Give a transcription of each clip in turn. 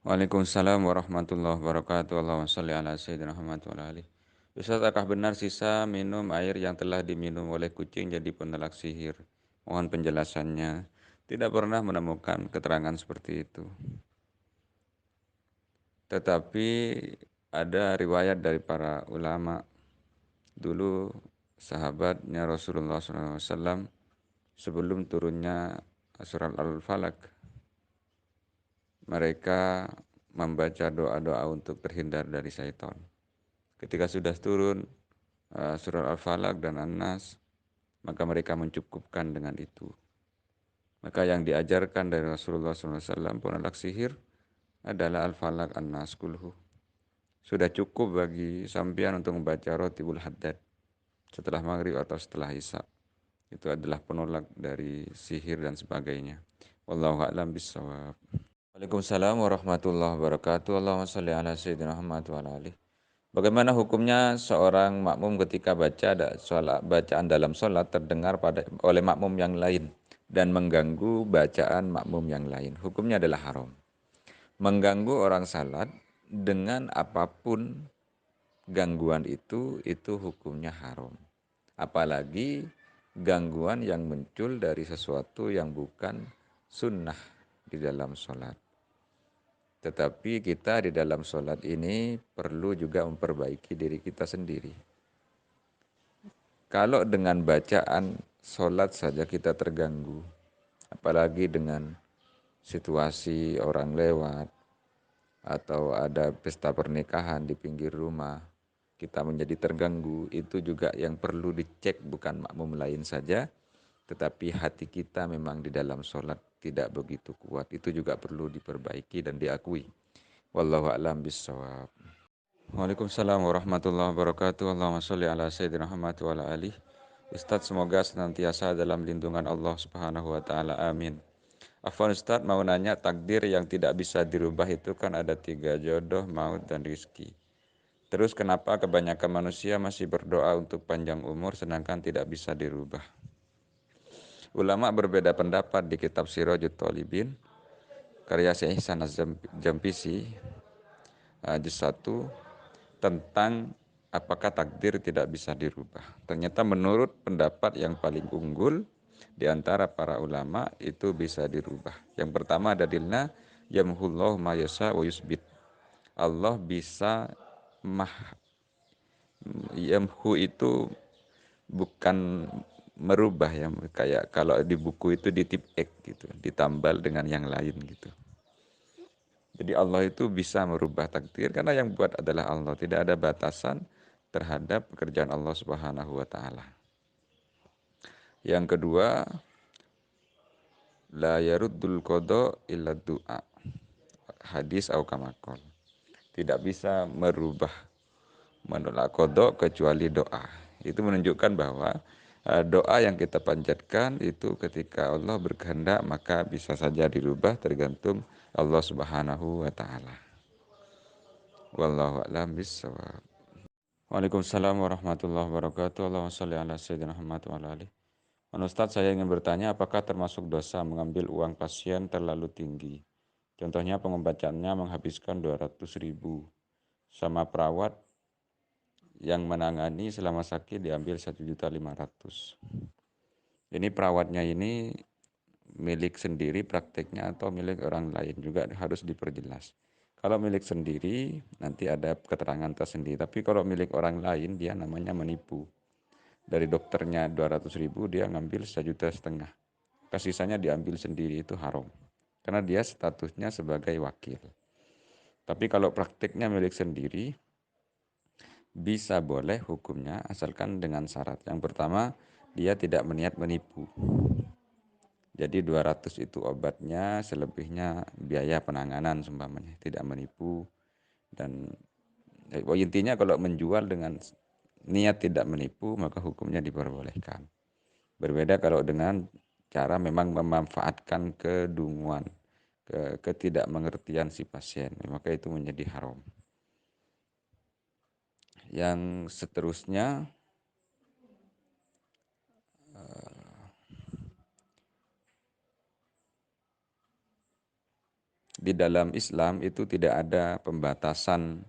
Waalaikumsalam warahmatullahi wabarakatuh. Allahumma sholli ala sayyidina Muhammad wa ala alihi. Ustaz, apakah benar sisa minum air yang telah diminum oleh kucing jadi penolak sihir? Mohon penjelasannya. Tidak pernah menemukan keterangan seperti itu. Tetapi ada riwayat dari para ulama dulu, sahabatnya Rasulullah SAW, sebelum turunnya surat Al-Falaq, mereka membaca doa-doa untuk terhindar dari syaitan. Ketika sudah turun surat Al-Falaq dan An-Nas, maka mereka mencukupkan dengan itu. Maka yang diajarkan dari Rasulullah SAW penolak sihir adalah Al-Falaq, An-Nas, Kulhu. Sudah cukup bagi sampean untuk membaca Rotibul Haddad setelah maghrib atau setelah isya. Itu adalah penolak dari sihir dan sebagainya. Wallahu a'lam bishawab. Waalaikumsalam warahmatullahi wabarakatuh. Allahumma sholli ala sayyidina Muhammad wa ala alihi. Bagaimana hukumnya seorang makmum ketika bacaan dalam sholat terdengar oleh makmum yang lain dan mengganggu bacaan makmum yang lain? Hukumnya adalah haram. Mengganggu orang salat dengan apapun gangguan itu hukumnya haram. Apalagi gangguan yang muncul dari sesuatu yang bukan sunnah di dalam sholat. Tetapi kita di dalam sholat ini perlu juga memperbaiki diri kita sendiri. Kalau dengan bacaan sholat saja kita terganggu, apalagi dengan situasi orang lewat, atau ada pesta pernikahan di pinggir rumah, kita menjadi terganggu, itu juga yang perlu dicek, bukan makmum lain saja, tetapi hati kita memang di dalam sholat tidak begitu kuat. Itu juga perlu diperbaiki dan diakui. Wallahu a'lam bishawab. Waalaikumsalam warahmatullahi wabarakatuh. Allahumma sholli ala sayyidina Muhammad wa ala alihi. Ustadz, semoga senantiasa dalam lindungan Allah Subhanahu wa taala. Amin. Afwan Ustadz, mau nanya, takdir yang tidak bisa dirubah itu kan ada 3, jodoh, maut, dan rizki. Terus kenapa kebanyakan manusia masih berdoa untuk panjang umur sedangkan tidak bisa dirubah? Ulama berbeda pendapat di kitab Sirajut Thalibin karya Syekh Ihsan Az-Jampisi, juz 1, tentang apakah takdir tidak bisa dirubah. Ternyata menurut pendapat yang paling unggul di antara para ulama itu bisa dirubah. Yang pertama dalilnya yamhullahu ma yasha wa yusbit. Allah bisa yamhu itu bukan merubah ya, kayak kalau di buku itu ditip X gitu, ditambal dengan yang lain gitu. Jadi Allah itu bisa merubah takdir karena yang buat adalah Allah. Tidak ada batasan terhadap pekerjaan Allah Subhanahu wa taala. Yang kedua, la yaruddul qada illa du'a. Hadis au kamakol. Tidak bisa merubah, menolak qada kecuali doa. Itu menunjukkan bahwa doa yang kita panjatkan itu ketika Allah berkehendak maka bisa saja dirubah, tergantung Allah Subhanahu wa taala. Wallahu a'lam bishawab. Waalaikumsalam warahmatullahi wabarakatuh. Allahumma sholli ala sayyidina Muhammad wa ala alihi. Ustaz, saya ingin bertanya, apakah termasuk dosa mengambil uang pasien terlalu tinggi? Contohnya pengobataannya menghabiskan 200.000, sama perawat yang menangani selama sakit diambil 1.500.000. Ini perawatnya ini milik sendiri prakteknya atau milik orang lain, juga harus diperjelas. Kalau milik sendiri nanti ada keterangan tersendiri, tapi kalau milik orang lain dia namanya menipu. Dari dokternya 200.000 dia ngambil 1,5 juta, kasisanya diambil sendiri, itu haram karena dia statusnya sebagai wakil. Tapi kalau prakteknya milik sendiri bisa boleh hukumnya, asalkan dengan syarat. Yang pertama, dia tidak berniat menipu. Jadi 200 itu obatnya, selebihnya biaya penanganan seumpamanya, tidak menipu. Dan intinya kalau menjual dengan niat tidak menipu maka hukumnya diperbolehkan. Berbeda kalau dengan cara memang memanfaatkan kedunguan, ketidakmengertian si pasien, maka itu menjadi haram. Yang seterusnya, di dalam Islam itu tidak ada pembatasan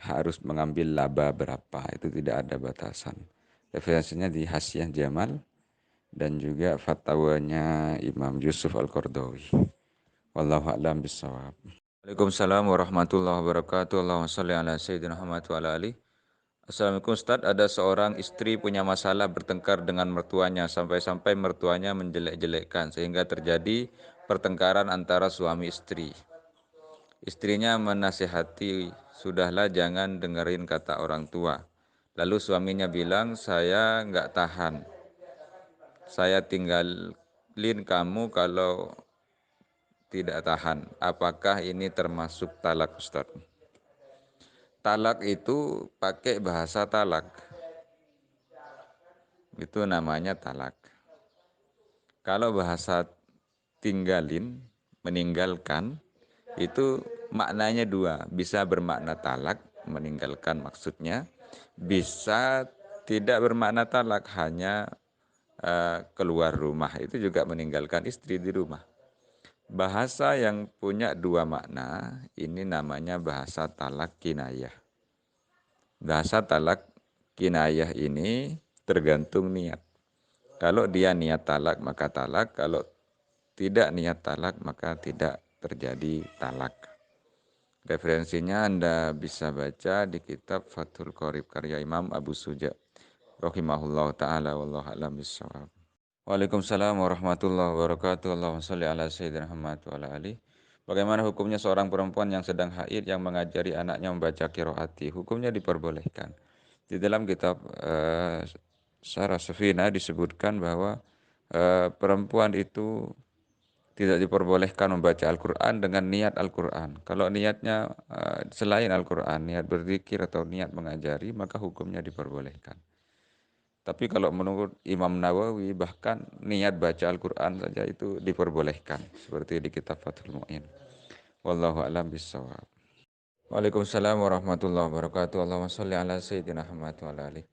harus mengambil laba berapa, itu tidak ada batasan. Referensinya di Hasyiah Jamal dan juga fatwanya Imam Yusuf Al-Qardawi. Wallahu a'lam bishawab. Waalaikumsalam warahmatullahi wabarakatuh. Allahumma shalli ala sayyidina Muhammad wa ala alihi. Assalamualaikum Ustaz, ada seorang istri punya masalah bertengkar dengan mertuanya sampai-sampai mertuanya menjelek-jelekkan sehingga terjadi pertengkaran antara suami istri. Istrinya menasihati, sudahlah jangan dengerin kata orang tua. Lalu suaminya bilang, saya nggak tahan. Saya tinggalin kamu kalau tidak tahan. Apakah ini termasuk talak, Ustaz? Talak itu pakai bahasa talak. Itu namanya talak. Kalau bahasa tinggalin, meninggalkan, itu maknanya dua. Bisa bermakna talak, meninggalkan maksudnya. Bisa tidak bermakna talak, hanya keluar rumah. Itu juga meninggalkan istri di rumah. Bahasa yang punya dua makna, ini namanya bahasa talak kinayah. Bahasa talak kinayah ini tergantung niat. Kalau dia niat talak, maka talak. Kalau tidak niat talak, maka tidak terjadi talak. Referensinya Anda bisa baca di kitab Fathul Qorib karya Imam Abu Suja rahimahullah ta'ala wallahu a'lam bishawab. Waalaikumsalam warahmatullahi wabarakatuh. Allahumma shalli ala sayyidina Muhammad wa ala alihi. Bagaimana hukumnya seorang perempuan yang sedang haid yang mengajari anaknya membaca qiraati? Hukumnya diperbolehkan. Di dalam kitab Syarah Safina disebutkan bahwa perempuan itu tidak diperbolehkan membaca Al-Quran dengan niat Al-Quran. Kalau niatnya selain Al-Quran, niat berzikir atau niat mengajari, maka hukumnya diperbolehkan. Tapi kalau menurut Imam Nawawi, bahkan niat baca Al-Quran saja itu diperbolehkan. Seperti di kitab Fathul Mu'in. Wallahu a'lam bishawab. Waalaikumsalam warahmatullahi wabarakatuh. Allahumma sholli ala sayyidina Muhammad wa ala alihi.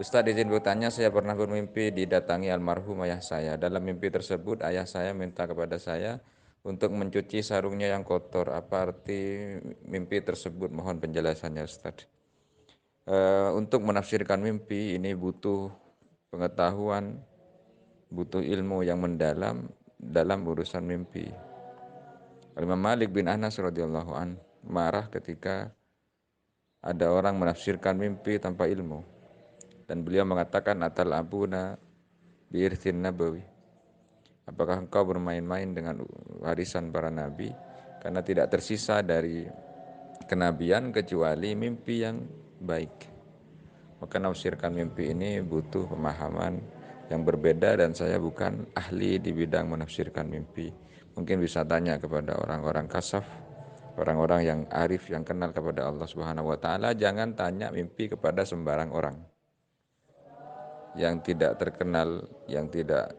Ustaz, izin bertanya, saya pernah bermimpi didatangi almarhum ayah saya. Dalam mimpi tersebut, ayah saya minta kepada saya untuk mencuci sarungnya yang kotor. Apa arti mimpi tersebut? Mohon penjelasannya, Ustaz. Untuk menafsirkan mimpi ini butuh pengetahuan, butuh ilmu yang mendalam dalam urusan mimpi. Imam Malik bin Anas radhiyallahu an marah ketika ada orang menafsirkan mimpi tanpa ilmu. Dan beliau mengatakan, atal abuna biirthin nabawi. Apakah engkau bermain-main dengan warisan para nabi? Karena tidak tersisa dari kenabian kecuali mimpi yang baik. Maka menafsirkan mimpi ini butuh pemahaman yang berbeda dan saya bukan ahli di bidang menafsirkan mimpi. Mungkin bisa tanya kepada orang-orang kasaf, orang-orang yang arif, yang kenal kepada Allah Subhanahu wa taala. Jangan tanya mimpi kepada sembarang orang yang tidak terkenal, yang tidak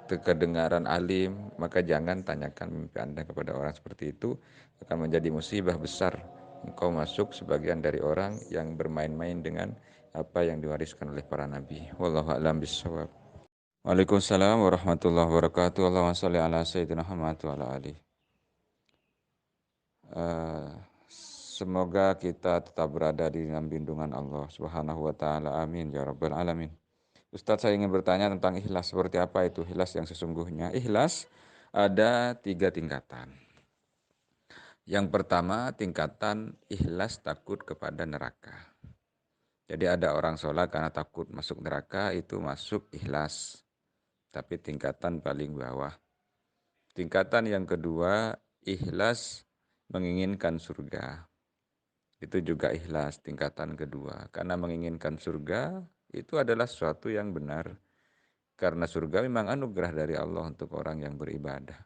kedengaran alim, maka jangan tanyakan mimpi Anda kepada orang seperti itu, akan menjadi musibah besar. Engkau masuk sebagian dari orang yang bermain-main dengan apa yang diwariskan oleh para nabi. Wallahu a'lam bishawab. Waalaikumsalam warahmatullahi wabarakatuh. Allahumma shalli ala sayyidina Muhammad wa ala alihi. Semoga kita tetap berada di dalam lindungan Allah Subhanahu wa taala. Amin ya rabbal alamin. Ustadz, saya ingin bertanya tentang ikhlas. Seperti apa itu ikhlas yang sesungguhnya? Ikhlas ada 3 tingkatan. Yang pertama, tingkatan ikhlas takut kepada neraka. Jadi ada orang sholat karena takut masuk neraka, itu masuk ikhlas. Tapi tingkatan paling bawah. Tingkatan yang kedua, ikhlas menginginkan surga. Itu juga ikhlas, tingkatan kedua. Karena menginginkan surga, itu adalah sesuatu yang benar. Karena surga memang anugerah dari Allah untuk orang yang beribadah.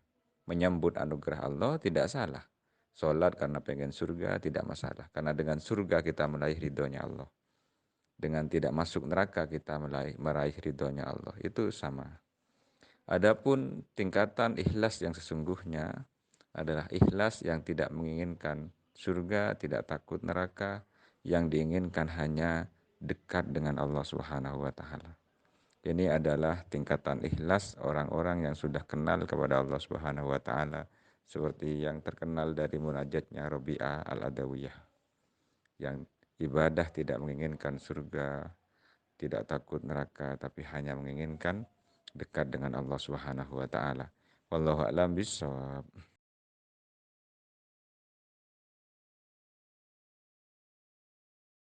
Menyambut anugerah Allah tidak salah. Sholat karena pengen surga tidak masalah. Karena dengan surga kita meraih ridhonya Allah. Dengan tidak masuk neraka kita meraih ridhonya Allah. Itu sama. Adapun tingkatan ikhlas yang sesungguhnya adalah ikhlas yang tidak menginginkan surga, tidak takut neraka. Yang diinginkan hanya dekat dengan Allah Subhanahu wa taala. Ini adalah tingkatan ikhlas orang-orang yang sudah kenal kepada Allah Subhanahu wa taala seperti yang terkenal dari munajatnya Robi'ah Al-Adawiyah, yang ibadah tidak menginginkan surga, tidak takut neraka, tapi hanya menginginkan dekat dengan Allah Subhanahu wa taala. Wallahu a'lam bishawab.